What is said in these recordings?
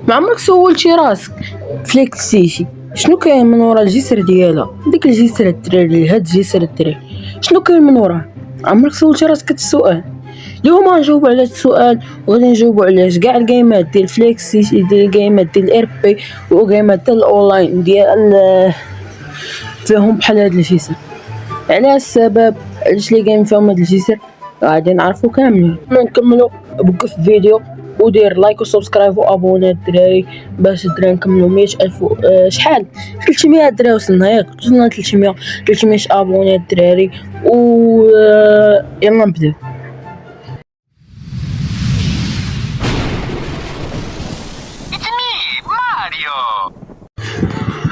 ما عمرك سولتي راسك فليكس سيتي شنو كاين من ورا الجسر ديالها؟ ديك الجسر الدراري، هاد الجسر الدراري شنو كاين من وراه؟ عمرك سولتي راسك هاد السؤال؟ اليوم غنجاوبو على هاد السؤال، وغادي نجاوبو علاش كاع الجيمات ديال فليكس سيتي، ديال الجيمات ديال ار بي وجيمات ديال الاونلاين ديال فيهم بحال هاد الجسر. على السبب علاش لي جيم فيهم هاد الجسر غادي نعرفو كاملين. نكملو بوقف فيديو ودير لايك وسبسكرايب وابوني الدراري باش الدراري نكملو 100,000 شحال 300 الدراري وصلنا ياك 300 ابوني الدراري و يلا نبداو.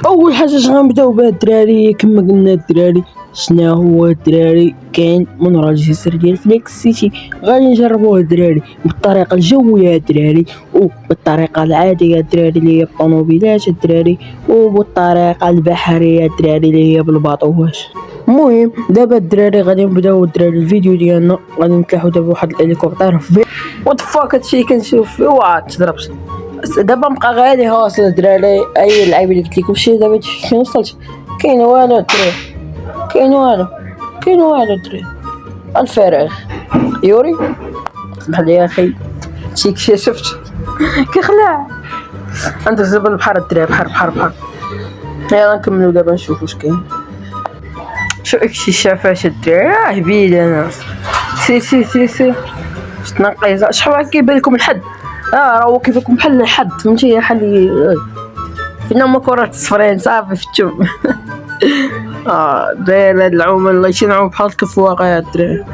اول حاجه غنبداو بها الدراري كما قلنا الدراري شنو هو الدراري كاين من ورا الجسر ديال فليكس سيتي. غادي نجربوه الدراري بالطريقه الجويه الدراري وبالطريقه العاديه الدراري اللي هي بالطوموبيلات الدراري وبالطريقه البحريه الدراري اللي هي بالباطوات. المهم دابا الدراري غادي نبداو الدراري الفيديو ديالنا. غادي نطلعوا دابا واحد الهليكوبتر وات فاك هادشي كنشوف فيه تضربش دابا بقى غادي واصل الدراري. اي اللعيبه اللي قلت لكم شي دابا فين وصلت؟ كاين والو الدراري، كاين والو الدراري، الفراغ يوري. سمح لي يا اخي شي شفت كيخلع ندوز دابا البحر الدراري، بحر يلا نكملو دابا نشوف واش كاين. شو اكشي شافاش الدراري هبيل انا سي تنقيزه شحال كيبان لكم الحد راهو كيفكم بحال الحد فهمتي بحال فين هما كرات الصفرين صافي فتشوف داير هاد العومه الله يشنعو بحال الكفواقه يا الدراري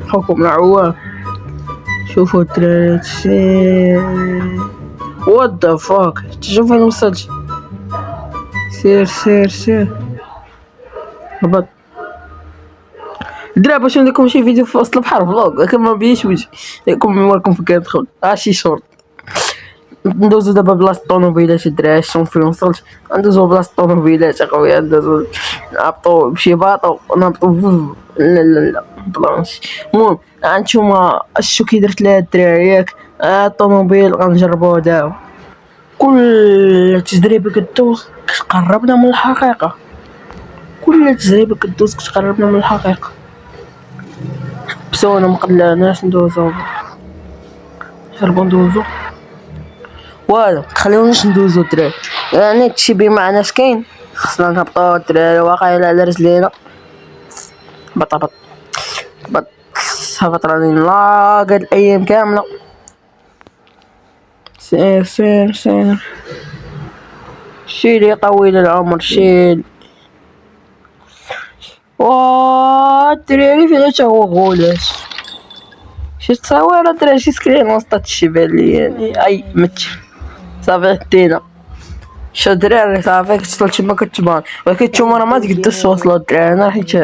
حكم العوام. شوفوا الدراري هادشي وات ذا فاك شوف فين وصلت. سير هبط الدراري باش نديرلكم شي فيديو في وسط البحر فلوق كما بيش وجهي يكون مالكم في كندخل شي شورت. ندوزو دابا بلاصه الطوموبيلات الدراري شوفوا فين وصلت. ندوزو بلاصه الطوموبيلات اخويا ندوزو نهبطو بشي باطو نهبطو لا بلانش. المهم هانتوما شتو كي درت لها الدراري ياك الطوموبيل غنجربوه دابا. كل تجربه كدوز كتقربنا من الحقيقه، كتقربنا من الحقيقه. بسونا مقلعناش ندوزو جربو ندوزو والو تخليوناش ندوزو الدراري يعني هادشي بمعنى اش كاين خصنا نهبطو الدراري واقيلا على رجلينا. بط هبط راني نلاقى هاد الايام كامله. سير شيلي طويل العمر شيل الدراري فين تا هو غولات شي تصاور الدراري شي سكرين وسط الشبال لي يعني اي مت صافي دينا شو الدراري صافي كتوصل تما كتبان ولكن نتوما راه ما تقدوش توصلوا الدراري انا حيت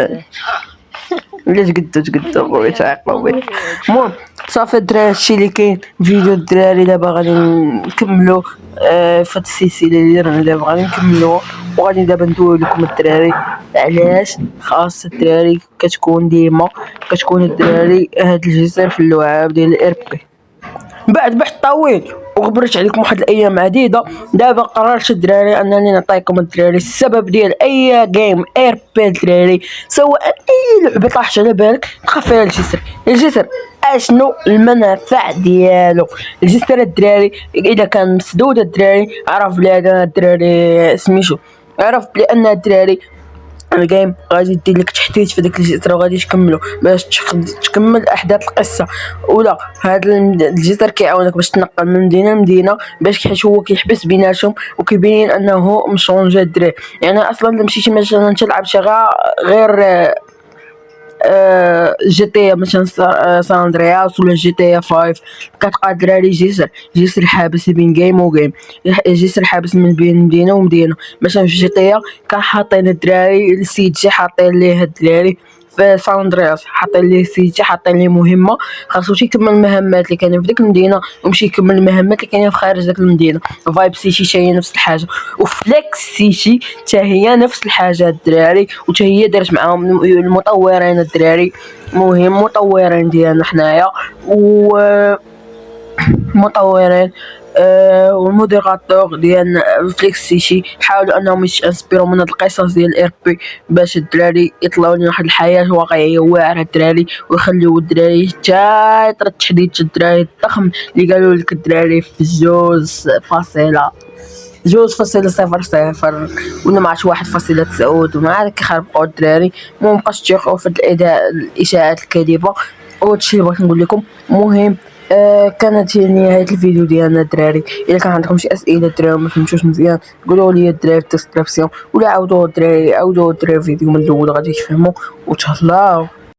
علاش قدو خويا تعاقبوا بيه. المهم صافي الدراري هادشي اللي كاين فيديو الدراري. دابا غادي نكملو في هاد السلسله اللي درنا دابا غادي نكملوها وغادي دابا ندوي لكم الدراري علاش خاص الدراري ديما كتكون الدراري هاد الجسر في اللعاب ديال الار بي. بعد بحث طويل وغبرت عليكم واحد الايام عديده دابا قررت الدراري انني نعطيكم الدراري السبب ديال اي جيم ار بي الدراري سواء اي لعبه طاحت على بالك تخاف فيها الجسر اشنو المنافع ديالو. الجسر الدراري اذا كان مسدود الدراري عرف بلي الدراري سميتو عرف بان الدراري الجيم غادي دير لك تحديث في داك الجسر وغادي تكملو باش تكمل احداث القصه. ولا هذا الجسر كيعاونك باش تنقل من مدينه لمدينه باش حيت هو كيحبس بيناتهم وكيبين انه مشونجا الدراري. يعني اصلا مشيتي مثلا تلعب شي غير جي تي مثلا سان اندرياس ولا جي تي 5 كتلقى الدراري جسر حابس بين جيم وجيم، جسر حابس من بين مدينه ومدينه. مثلا في جي تي كان حاطين الدراري السيتي حاطين ليه الدراري في سان اندرياس حاطين ليه سيتي حاطين ليه مهمه خاصو يكمل المهمات اللي كاينين في ديك المدينه ويمشي يكمل المهمات اللي كاينين في خارج ديك المدينه. فايب سيتي حتى هي نفس الحاجه وفليكس سيتي حتى هي نفس الحاجه الدراري وحتى هي دارت معاهم المطورين الدراري. مهم مطورين ديالنا حنايا و مطورين والموديراتور ديال فليكس سيتي حاولوا انهم يتانسبيرو من هاد القصص ديال الار بي باش الدراري يطلعوا لنا واحد الحياه واقعيه واعره الدراري، ويخليو الدراري حتى يطرى التحديث الدراري الضخم اللي قالوا لك الدراري في 2.00 ولا مع 1.9 ومع هذاك كيخربقوا الدراري. مبقاش تيقعوا في الاشاعات الكاذبه. وهادشي اللي بغيت نقول لكم مهم. كانت هي نهايه الفيديو ديالنا الدراري. الا كان عندكم شي اسئله الدراري ما فهمتوش مزيان قولوا لي الدراري في الديسكريبسيون، ولا عاودوا الدراري الفيديو من الاول غادي تفهموا. وتهلاو.